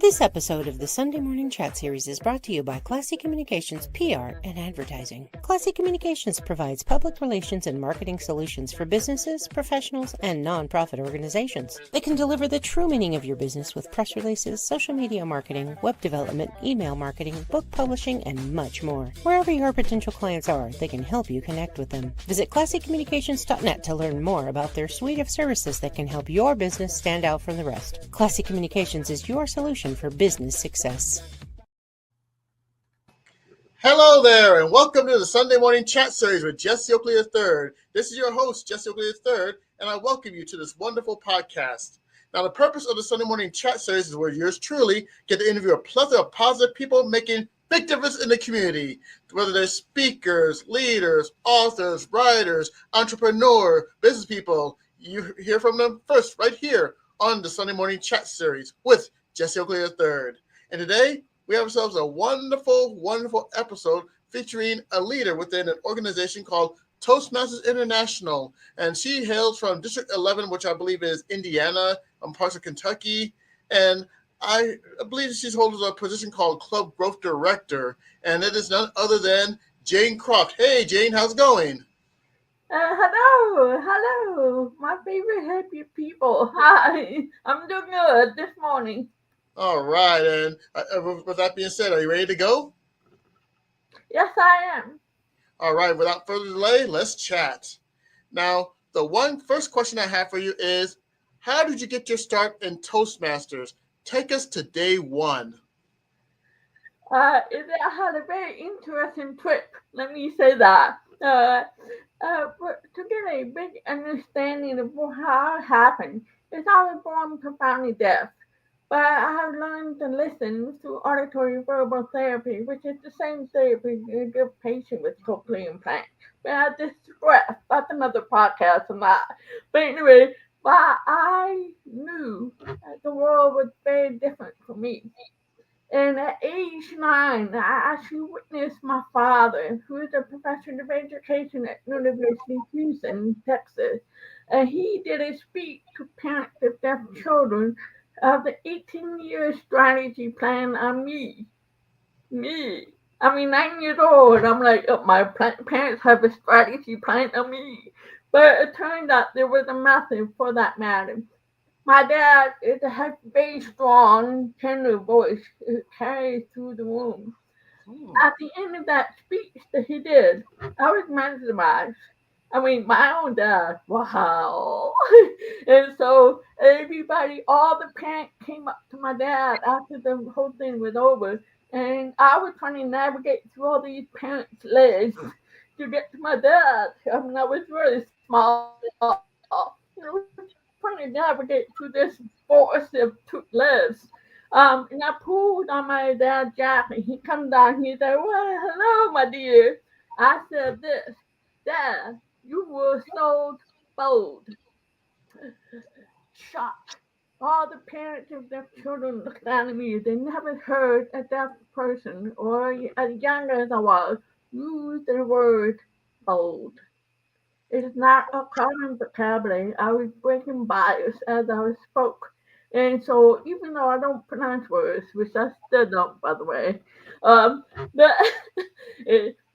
This episode of the Sunday Morning Chat Series is brought to you by Classy Communications PR and Advertising. Classy Communications provides public relations and marketing solutions for businesses, professionals, and non-profit organizations. They can deliver the true meaning of your business with press releases, social media marketing, web development, email marketing, book publishing, and much more. Wherever your potential clients are, they can help you connect with them. Visit classycommunications.net to learn more about their suite of services that can help your business stand out from the rest. Classy Communications is your solution for business success. Hello there, and welcome to the Sunday Morning Chat Series with Jesse Oakley III. This is your host, Jesse Oakley III, and I welcome you to this wonderful podcast. Now, the purpose of the Sunday Morning Chat Series is where yours truly get to interview a plethora of positive people making big difference in the community, whether they're speakers, leaders, authors, writers, entrepreneurs, business people. You hear from them first right here on the Sunday Morning Chat Series with Jesse Oakley III. And today, we have ourselves a wonderful, wonderful episode featuring a leader within an organization called Toastmasters International. And she hails from District 11, which I believe is Indiana, parts of Kentucky. And I believe she holds a position called Club Growth Director. And it is none other than Jane Croft. Hey, Jane, how's it going? Hello, my favorite happy people. Hi, I'm doing good this morning. All right, and with that being said, are you ready to go? Yes, I am. All right, without further delay, let's chat. Now, the first question I have for you is, how did you get your start in Toastmasters? Take us to day one. I had a very interesting trip. Let me say that. But to get a big understanding of how it happened, is I was born profoundly deaf. But I have learned to listen through auditory verbal therapy, which is the same therapy you give patients with cochlear implants. But I digress. That's another podcast on that. But anyway, I knew that the world was very different for me. And at age 9, I actually witnessed my father, who is a professor of education at University of Houston, Texas. And he did a speech to parents of deaf children of the 18-year strategy plan on me. I mean, 9 years old. I'm like, oh, my parents have a strategy plan on me. But it turned out there was a method for that matter. My dad has a very strong, tender voice. It carries through the room. At the end of that speech that he did, I was mesmerized. I mean, my own dad, wow. And so everybody, all the parents came up to my dad after the whole thing was over. And I was trying to navigate through all these parents' legs to get to my dad. I mean, I was really small. Trying to navigate through this forest of legs. And I pulled on my dad's jacket. He come down. He said, "Well, hello, my dear." I said this, "Dad, you were so bold." Shocked. All the parents of deaf children looked at me. They never heard a deaf person, or as young as I was, use the word bold. It is not a common vocabulary. I was breaking bias as I spoke. And so even though I don't pronounce words, which I still don't, by the way, but, but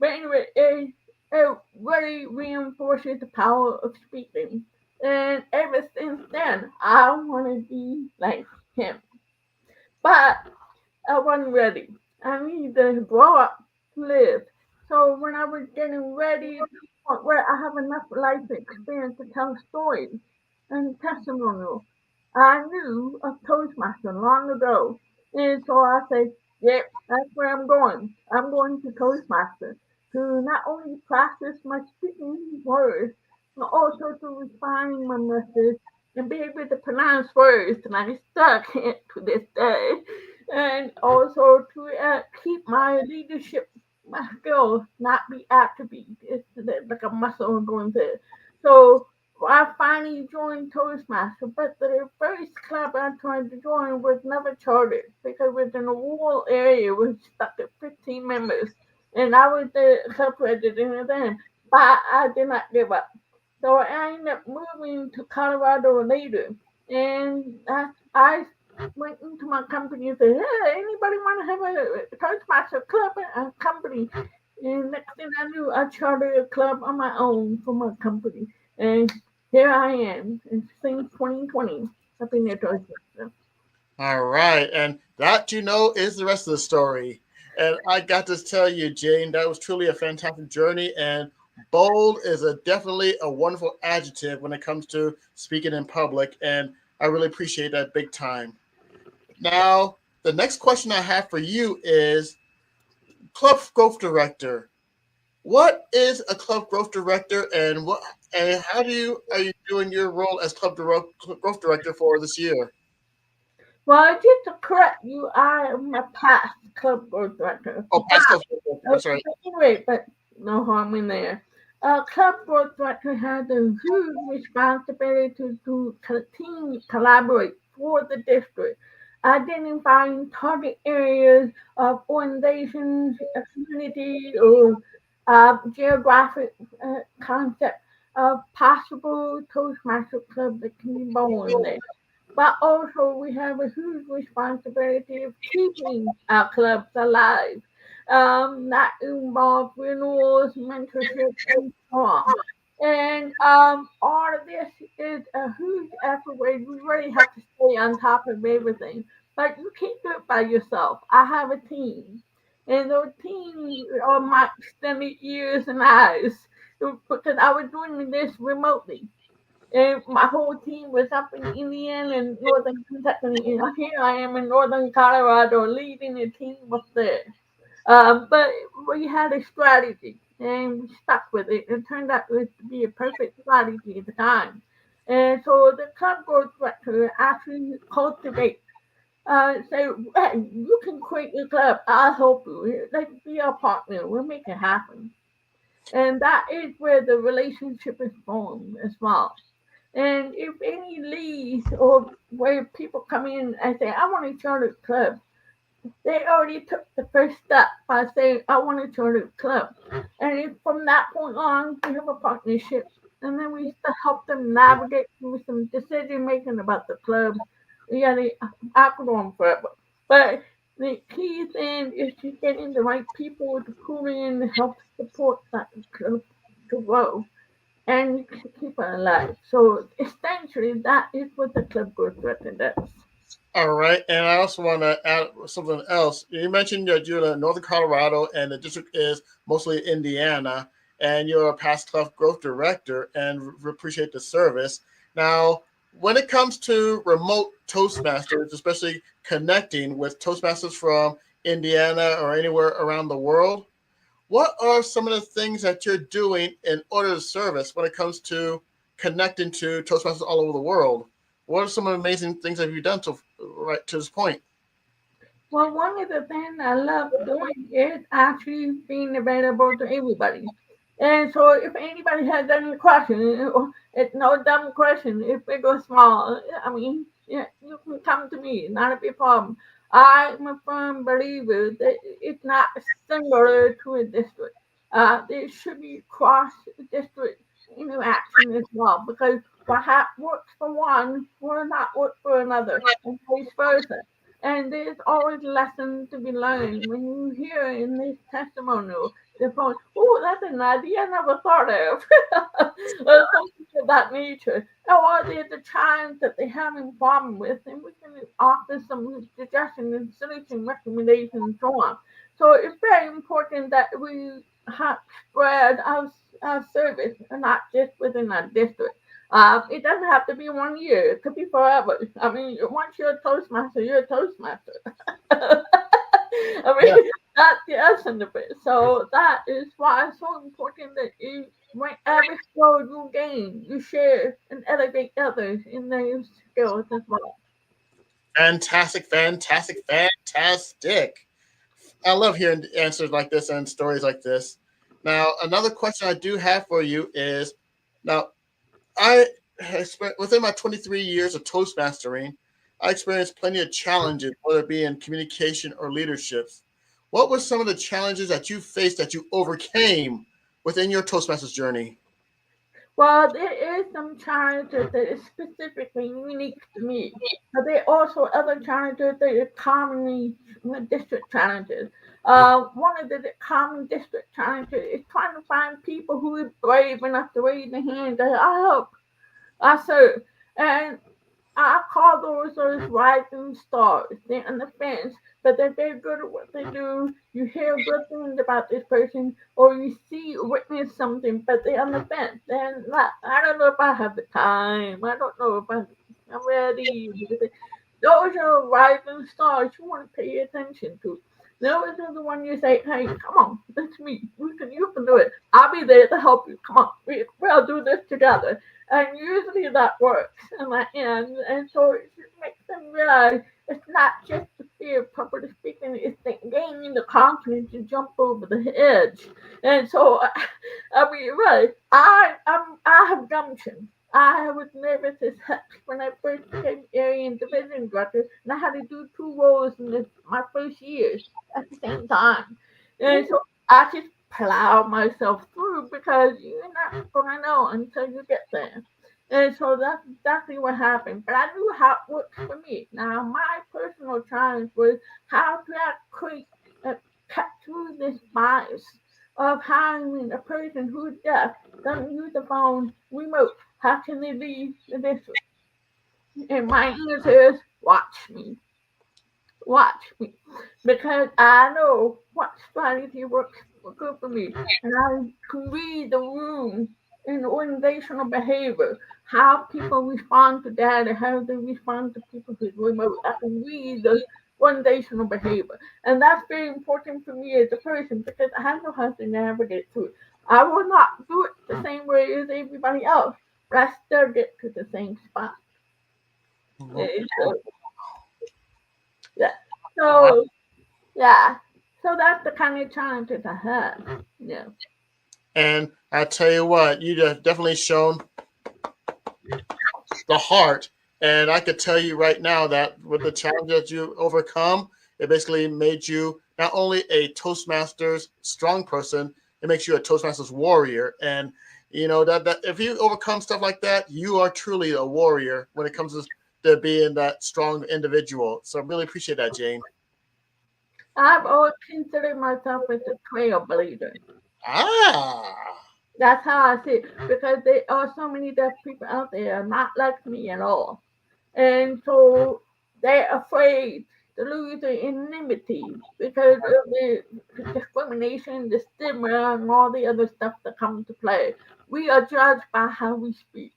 anyway, it really reinforces the power of speaking. And ever since then, I want to be like him. But I wasn't ready. I needed to grow up to live. So when I was getting ready to the point where I have enough life experience to tell stories and testimonials, I knew of Toastmaster long ago. And so I said, yep, that's where I'm going. I'm going to Toastmaster to not only practice my speaking words, but also to refine my message and be able to pronounce words. And I still can't to this day. And also to keep my leadership, my skills, not be atrophied. It's like a muscle going there. So I finally joined Toastmaster, but the first club I tried to join was never chartered because it was in a rural area with stuck at 15 members. And I was the club president then, but I did not give up. So I ended up moving to Colorado later. And I went into my company and said, "Hey, anybody want to have a Toastmaster club company?" And next thing I knew, I chartered a club on my own for my company, and here I am. And since 2020, I've been a Toastmaster. All right, and that is the rest of the story. And I got to tell you, Jane, that was truly a fantastic journey. And bold is definitely a wonderful adjective when it comes to speaking in public. And I really appreciate that big time. Now, the next question I have for you is Club Growth Director. What is a Club Growth Director, and how are you doing your role as Growth Director for this year? Well, just to correct you, I am a past club board director. Oh, past Club Growth Director. That's right. But anyway, but no harm in there. Club board director has a huge responsibility to continue to collaborate for the district, identifying target areas of organizations, a community, or geographic concept of possible Toastmaster club that can be born there. But also, we have a huge responsibility of keeping our clubs alive. That involves renewals, mentorship, and so on. And all of this is a huge effort where you really have to stay on top of everything. But you can't do it by yourself. I have a team. And those teams are my extended ears and eyes because I was doing this remotely. And my whole team was up in Indiana and Northern Kentucky. And here I am in Northern Colorado leading the team up there. But we had a strategy and we stuck with it. It turned out to be a perfect strategy at the time. And so the club growth director actually cultivate, say, hey, you can create your club. I'll help you. Let's be our partner. We'll make it happen. And that is where the relationship is formed as well. And if any leads or where people come in and say, I want to join a club, they already took the first step by saying, I want to join a club. And if from that point on, we have a partnership. And then we still help them navigate through some decision making about the club. Yeah, I could go on forever. But the key thing is to getting the right people to pull in to help support that club to grow and keep it alive. So essentially, that is what the club growth director does. All right, and I also want to add something else. You mentioned that you're in Northern Colorado, and the district is mostly Indiana, and you're a past Club Growth Director, and we appreciate the service. Now, when it comes to remote Toastmasters, especially connecting with Toastmasters from Indiana or anywhere around the world, what are some of the things that you're doing in order to service when it comes to connecting to Toastmasters all over the world? What are some of the amazing things have you done to right to this point? Well, one of the things I love doing is actually being available to everybody. And so if anybody has any question, it's no dumb question, if big or small, I mean, yeah, you can come to me, not a big problem. I'm a firm believer that it's not similar to a district. There should be cross district interaction as well because works for one will not work for another, and vice versa. And there's always lessons to be learned when you hear in this testimonial. They're going, oh, that's an idea I never thought of, or something of that nature. Or there's a challenge that they have in problem with, and we can offer some suggestions and solution recommendations and so on. So it's very important that we have spread our service, and not just within our district. It doesn't have to be 1 year. It could be forever. I mean, once you're a Toastmaster, you're a Toastmaster. I Yeah. mean, that's the essence of it. So that is why it's so important that you, when every skill you gain, you share and elevate others in their skills as well. Fantastic, fantastic, fantastic. I love hearing answers like this and stories like this. Now, another question I do have for you is now I have spent within my 23 years of Toastmastering, I experienced plenty of challenges, whether it be in communication or leaderships. What were some of the challenges that you faced that you overcame within your Toastmasters journey? Well, there is some challenges that is specifically unique to me, but there are also other challenges that are commonly district challenges. One of the common district challenges is trying to find people who are brave enough to raise their hand that I help, I serve, and I call those rising stars. They're on the fence, but they're very good at what they do. You hear good things about this person, or you see witness something, but they're on the fence. They're not. I don't know if I have the time. I don't know if I'm ready. Those are rising stars you want to pay attention to. Those are the one you say, "Hey, come on, that's me. You can do it. I'll be there to help you. Come on, we'll do this together." And usually that works in the end. And so it just makes them realize it's not just the fear of public speaking, it's the gaining the confidence to jump over the edge. And so, I mean, right, I have gumption. I was nervous as heck when I first became area and division director, and I had to do two roles in my first years at the same time. And so I just plow myself through because you're not gonna know until you get there. And so that's exactly what happened. But I knew how it worked for me. Now my personal challenge was how to create cut through this bias of having a person who's deaf doesn't use the phone remote. How can they leave the district? And my answer is watch me. Watch me, because I know what strategy works good for me, and I can read the room in organizational behavior, how people respond to data, how they respond to people who's remote. I can read the organizational behavior, and that's very important for me as a person because I know how to navigate through it. I will not do it the same way as everybody else, but I still get to the same spot. So, yeah. Wow. So yeah. So that's the kind of challenges I have. Yeah. And I tell you what, you have definitely shown the heart. And I could tell you right now that with the challenge that you overcome, it basically made you not only a Toastmasters strong person, it makes you a Toastmasters warrior. And you know that if you overcome stuff like that, you are truly a warrior when it comes to being that strong individual. So I really appreciate that, Jane. I've always considered myself as a trailblazer. Ah, That's how I see it because there are so many deaf people out there not like me at all. And so they're afraid to lose their anonymity because of the discrimination, the stigma, and all the other stuff that come into play. We are judged by how we speak.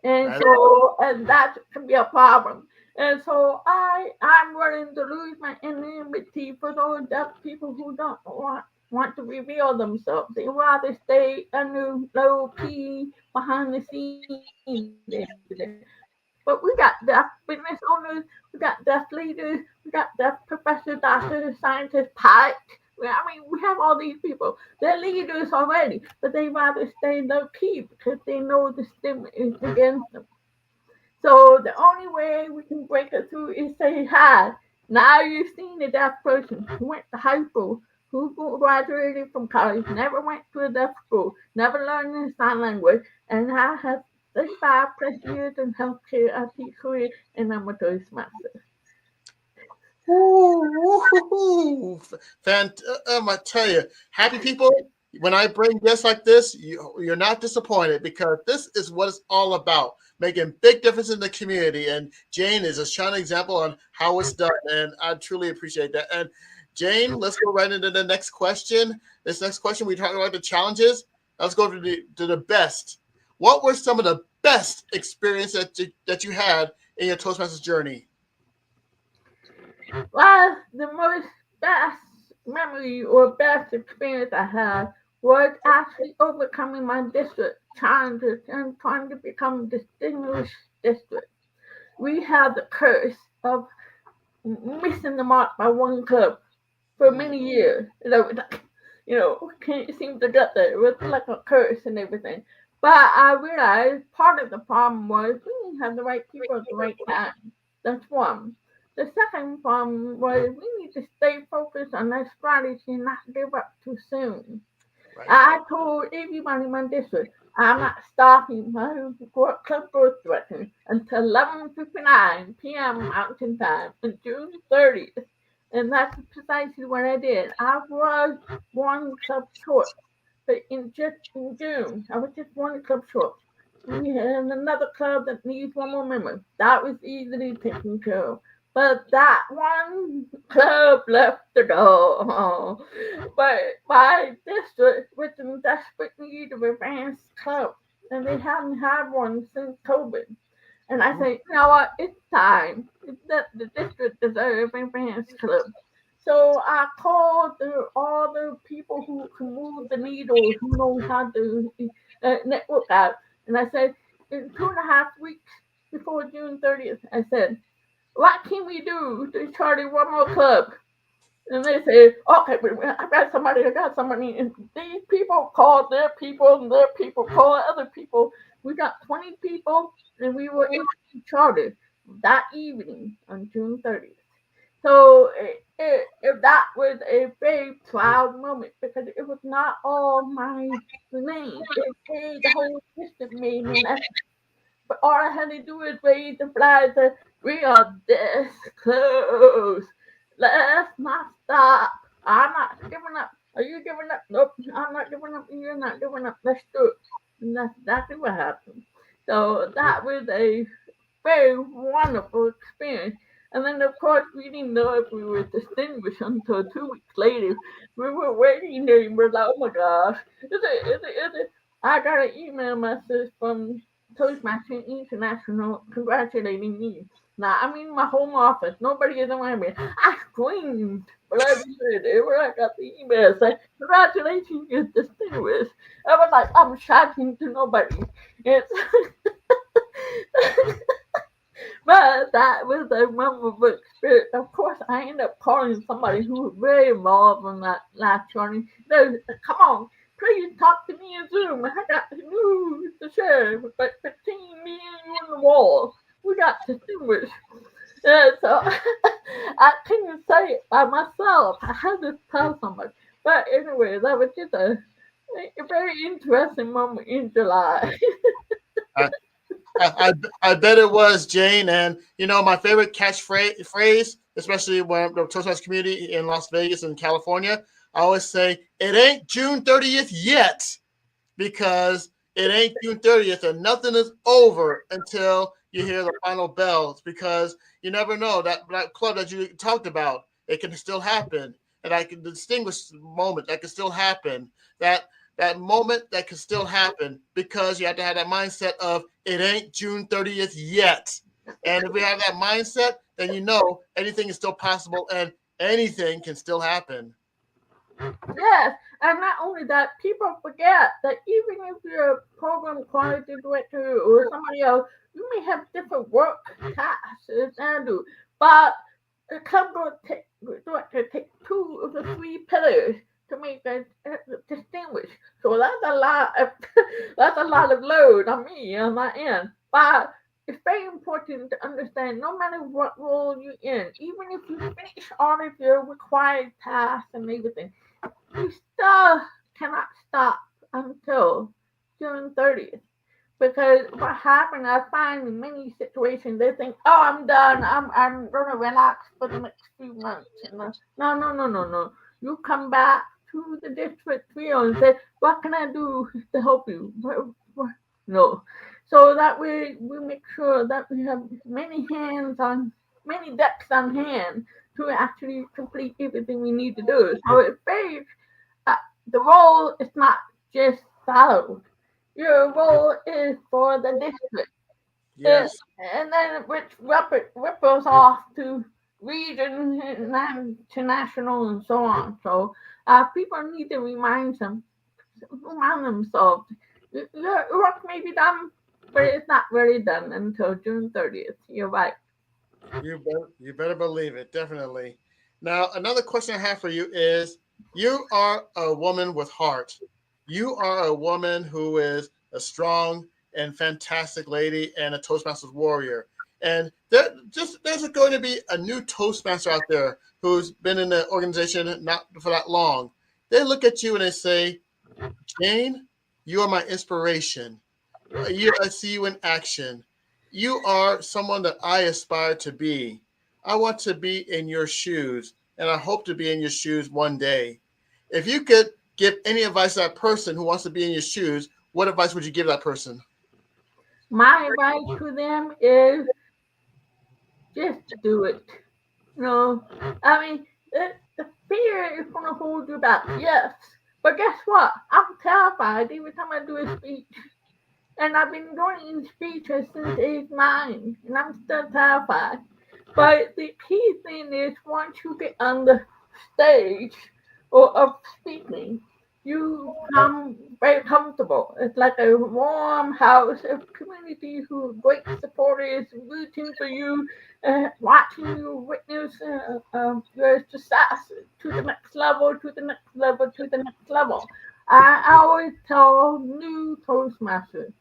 And that so and that can be a problem. And so I'm willing to lose my anonymity for those deaf people who don't want to reveal themselves. They rather stay under low key behind the scenes every day. But we got deaf business owners, we got deaf leaders, we got deaf professors, doctors, scientists, pilots. I mean, we have all these people. They're leaders already, but they rather stay low key because they know the stigma is against them. So the only way we can break it through is say hi. Now you've seen a deaf person who went to high school, who graduated from college, never went to a deaf school, never learned the sign language, and now has 35 plus years in healthcare IT career, and I'm a Toastmaster. Ooh, I tell you, happy people. When I bring guests like this, you're not disappointed because this is what it's all about, making big difference in the community. And Jane is a shining example on how it's done, and I truly appreciate that. And Jane, let's go right into the next question. This next question, we talked about the challenges. Let's go to the best. What were some of the best experiences that you had in your Toastmasters journey? Well, the most best memory or best experience I had was actually overcoming my district challenges and trying to become a distinguished district. We have the curse of missing the mark by one club for many years. Can't seem to get there. It was like a curse and everything. But I realized part of the problem was we didn't have the right people at the right time. That's one. The second problem was we need to stay focused on that strategy and not give up too soon. Right. I told everybody in my district, I'm not stopping my club growth director until 11:59 p.m. Mountain Time on June 30th. And that's precisely what I did. I was one club short, but in June, I was just one club short. We had another club that needs one more member. That was easily taken care of. But that one club left the door. But my district was in desperate need of advanced club, and they hadn't had one since COVID. And I said, you know what? It's time. The district deserves an advanced club. So I called all the people who can move the needle, who knows how to network out. And I said, in 2.5 weeks before June 30th, I said, what can we do to charter one more club? And they say, okay, I got somebody. And these people called their people, and their people called other people. We got 20 people, and we were able to charter that evening on June 30th. So if that was a very proud moment because it was not all my name. The whole system made an effort. But all I had to do is raise the flag and say, we are this close. Let's not stop. I'm not giving up. Are you giving up? Nope, I'm not giving up. You're not giving up. Let's do it. And that's exactly what happened. So that was a very wonderful experience. And then, of course, we didn't know if we were distinguished until 2 weeks later. We were waiting there and we're like, oh my gosh, is it? I got an email message from Toastmasters International congratulating me. Now, I'm in my home office. Nobody is around me. I screamed. But I did it when I got the email saying, congratulations, you're distinguished. I was like, I'm shouting to nobody. It's But that was a memorable experience. Of course, I ended up calling somebody who was very involved in that last journey. They said, come on, please talk to me in Zoom. I got news to share. But between me and you on the wall, we got distinguished. So I couldn't say it by myself. I had to tell somebody. But anyway, that was just a very interesting moment in July. I bet it was, Jane. And my favorite catchphrase, especially when the Toastmasters community in Las Vegas and California, I always say, "It ain't June 30th yet," because it ain't June 30th, and nothing is over until you hear the final bells. Because you never know, that club that you talked about, it can still happen, and I can distinguish the moment that can still happen. That moment that can still happen, because you have to have that mindset of it ain't June 30th yet. And if we have that mindset, then anything is still possible and anything can still happen. Yes, and not only that, people forget that even if you're a program quality director or somebody else, you may have different work tasks as I do. But the club director takes two of the three pillars to make that distinguish. So that's a lot of that's a lot of load on me on my end. But it's very important to understand no matter what role you're in, even if you finish all of your required tasks and everything, you still cannot stop until June 30th. Because what happened, I find in many situations, they think, oh, I'm done. I'm going to relax for the next few months. No. You come back to the district field and say, what can I do to help you? No. So that way we make sure that we have many decks on hand to actually complete everything we need to do. So it's very uh, the role is not just siloed. Your role is for the district. Uh, Yes. and then which ripples off to region and to national and so on. So people need to remind themselves your work may be done, but it's not really done until June 30th. You're right. You better believe it, definitely. Now, another question I have for you is: you are a woman with heart. You are a woman who is a strong and fantastic lady and a Toastmasters warrior. And there's going to be a new Toastmaster out there who's been in the organization not for that long. They look at you and they say, Jane, You are my inspiration. I see you in action. You are someone that I aspire to be. I want to be in your shoes, and I hope to be in your shoes one day. If you could give any advice to that person who wants to be in your shoes, what advice would you give that person? My advice to them is just do it. No, I mean, the fear is going to hold you back, yes. But guess what? I'm terrified every time I do a speech. And I've been doing speeches since age 9, and I'm still terrified. But the key thing is once you get on the stage or of speaking, you become very comfortable. It's like a warm house of community who are great supporters, rooting for you, watching you witness your success to the next level, to the next level, to the next level. I always tell new Toastmasters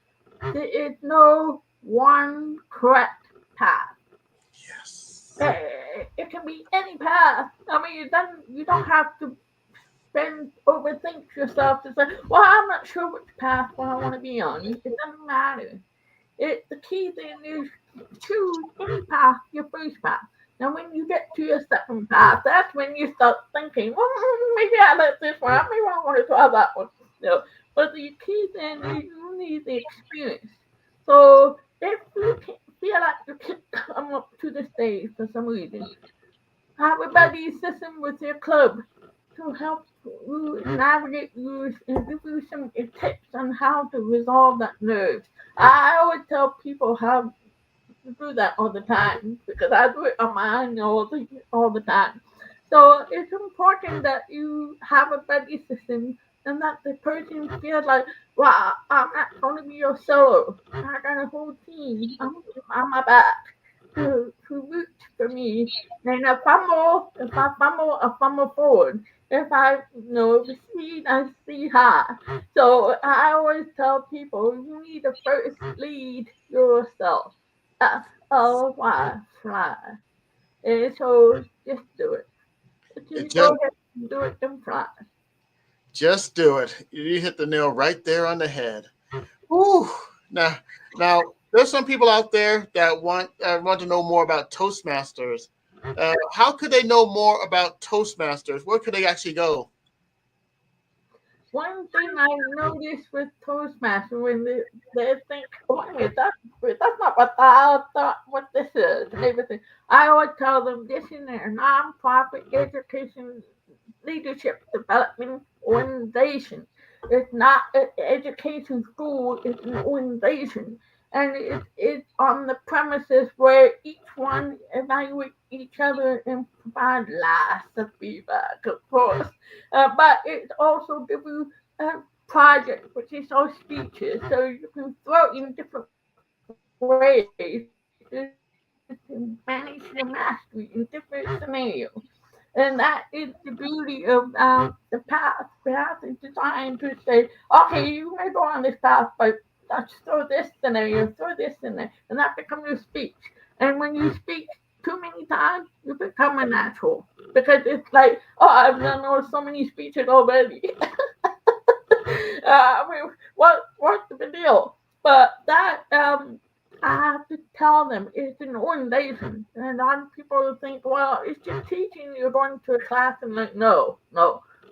there is no one correct path. Yes. It can be any path. I mean, you don't have to spend overthink yourself to say, well, I'm not sure which path I want to be on. It doesn't matter. The key thing is choose any path, your first path. Now, when you get to your second path, that's when you start thinking, well, maybe I like this one. Maybe I want to try that one. But the key thing is you need the experience. So if you feel like you can't come up to the stage for some reason, have a buddy system with your club to help you navigate you and give you some tips on how to resolve that nerve. I always tell people how to do that all the time because I do it on my own all the time. So it's important that you have a buddy system and that the person feels like, wow, I'm not going to be your solo. I got a whole team on my back to root for me. And if I fumble forward. If I recede, I see high. So I always tell people you need to first lead yourself. Fly, fly. And so just do it. It Just go just ahead and do it and fly. just do it. You hit the nail right there on the head. Whew. Now, now, there's some people out there that want to know more about Toastmasters. How could they know more about Toastmasters? Where could they actually go? One thing I noticed with Toastmaster when they think, oh, wait, that's not what I thought what this is and everything. I always tell them this is a nonprofit education leadership development organization. It's not an education school, it's an organization. And it's on the premises where each one evaluate each other and provide lots of feedback, of course. But it also gives you a project, which is all speeches, so you can throw in different ways to manage your mastery in different scenarios. And that is the beauty of the path. Path is designed to say, okay, you may go on this path, but let's throw this scenario, throw this in there, and that becomes your speech. And when you speak too many times, you become a natural. Because it's like, oh, I've done so many speeches already. I mean, what's the big deal? But that I have to tell them it's an organization, and a lot of people think, well, it's just teaching. You're going to a class, and like, no,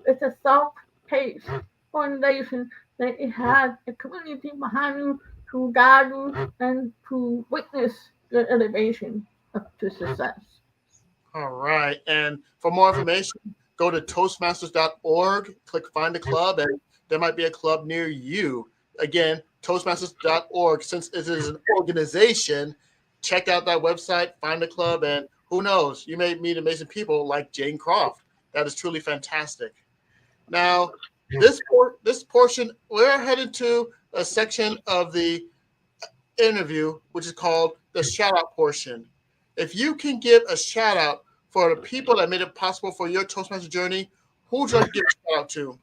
it's a self-paced organization that it has a community behind you to guide you and to witness your elevation up to success. All right. And for more information, go to toastmasters.org, click find a club, and there might be a club near you. Again, toastmasters.org. Since it is an organization, check out that website, find a club, and who knows, you may meet amazing people like Jane Croft. That is truly fantastic. Now, this portion, we're headed to a section of the interview, which is called the shout out portion. If you can give a shout out for the people that made it possible for your Toastmaster journey, who would you like to give a shout out to?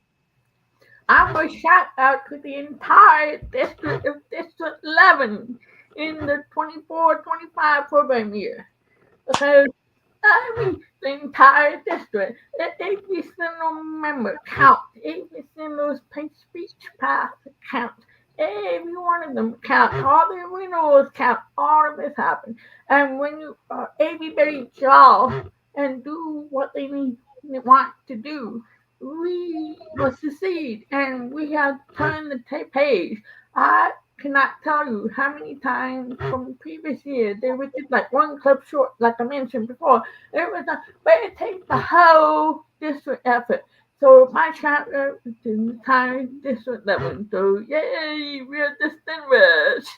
I will shout out to the entire district of District 11 in the 24-25 program year. Because I mean, the entire district. Every single member counts. Every single speech path counts. Every one of them counts. All the renewals count. All of this happens. And when you everybody draw and do what they want to do, we will succeed. And we have turned the page. I cannot tell you how many times from the previous year they were just like one club short, like I mentioned before. But it takes the whole district effort. So my chapter is the entire district level. So yay, we're distinguished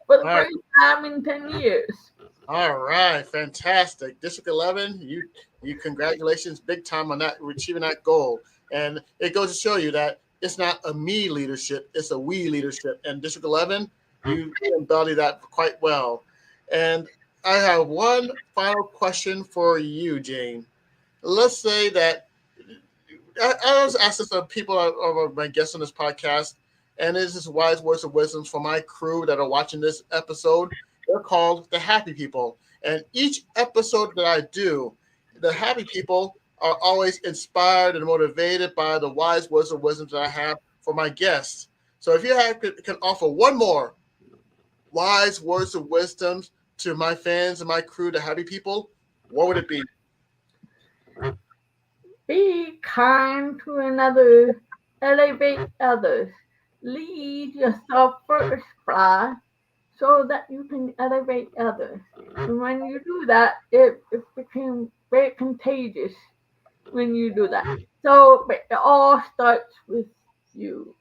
for the first time in 10 years. All right, fantastic. District 11, you congratulations big time on that, achieving that goal. And it goes to show you that it's not a me leadership, it's a we leadership. And District 11, you embody that quite well. And I have one final question for you, Jane. Let's say that I was asked this of people, of my guests on this podcast, and it's just wise words of wisdom for my crew that are watching this episode. They're called the Happy People. And each episode that I do, the Happy People are always inspired and motivated by the wise words of wisdom that I have for my guests. So if you can offer one more wise words of wisdom to my fans and my crew, the Happy People, what would it be? Be kind to another, elevate others. Lead yourself first, fly, so that you can elevate others. And when you do that, it becomes very contagious when you do that. So but it all starts with you.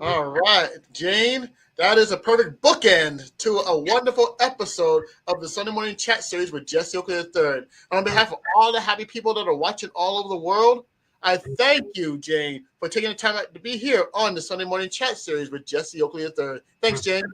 All right, Jane, that is a perfect bookend to a wonderful episode of the Sunday Morning Chat Series with Jesse Oakley III. And on behalf of all the happy people that are watching all over the world, I thank you, Jane, for taking the time out to be here on the Sunday Morning Chat Series with Jesse Oakley III. Thanks, Jane.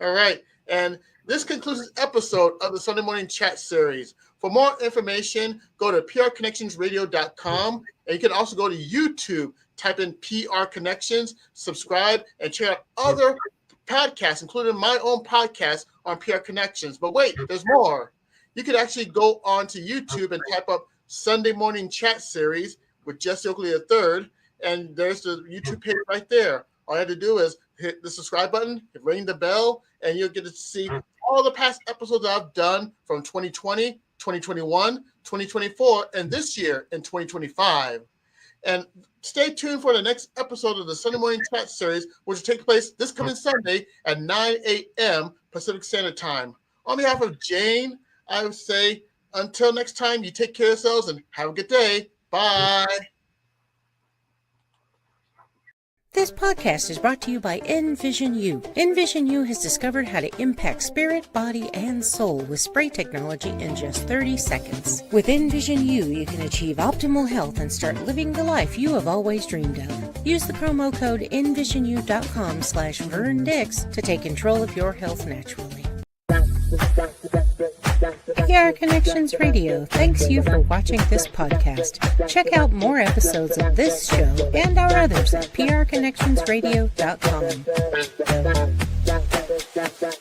All right, and this concludes this episode of the Sunday Morning Chat Series. For more information, go to prconnectionsradio.com, and you can also go to YouTube, type in PR Connections, subscribe, and check out other podcasts, including my own podcast on PR Connections. But wait, there's more. You could actually go on to YouTube and type up Sunday Morning Chat Series with Jesse Oakley III, and there's the YouTube page right there. All you have to do is hit the subscribe button, ring the bell, and you'll get to see all the past episodes that I've done from 2020, 2021, 2024, and this year in 2025. And stay tuned for the next episode of the Sunday Morning Chat Series, which will take place this coming Sunday at 9 a.m. Pacific Standard Time. On behalf of Jane, I would say until next time, you take care of yourselves and have a good day. Bye. This podcast is brought to you by Envision U. Envision U has discovered how to impact spirit, body, and soul with spray technology in just 30 seconds. With Envision U, you can achieve optimal health and start living the life you have always dreamed of. Use the promo code EnvisionU.com/VernDix to take control of your health naturally. PR Connections Radio thanks you for watching this podcast. Check out more episodes of this show and our others at prconnectionsradio.com.